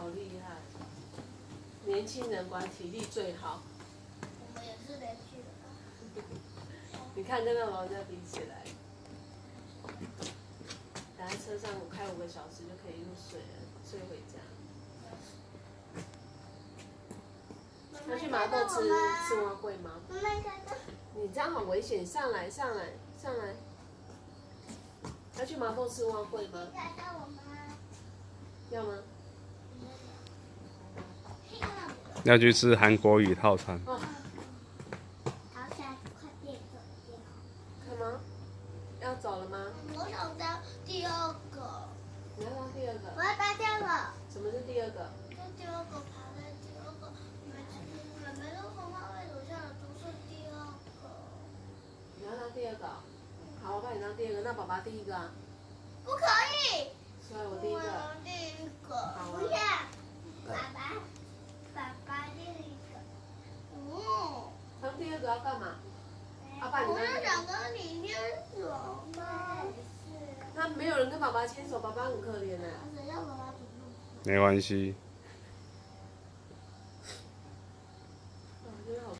好厉害！年轻人管体力最好。我们也是连续的。你看跟那老人家比起来，打在车上开5个小时就可以一路睡了，睡回家。要去麻豆吃蛙粿吗？你这样好危险，上来。要去麻豆吃蛙粿吗？要吗？要去吃韩国语套餐。哦。干嘛？要走了吗？我想当第二个。你要当第二个？我要当第二个。什么是第二个？就第二个爬在第二个，每个红花会走下来都是第二个。你要当第二个？好，我帮你当第二个。那爸爸第一个啊？不可以。所以我第一个。第一个。好啊。不要。爸爸第一个。哦。当第二个要干嘛？阿爸，你我要想跟你牵手吗？那没有人跟爸爸牵手，爸爸很可怜呢。没关系。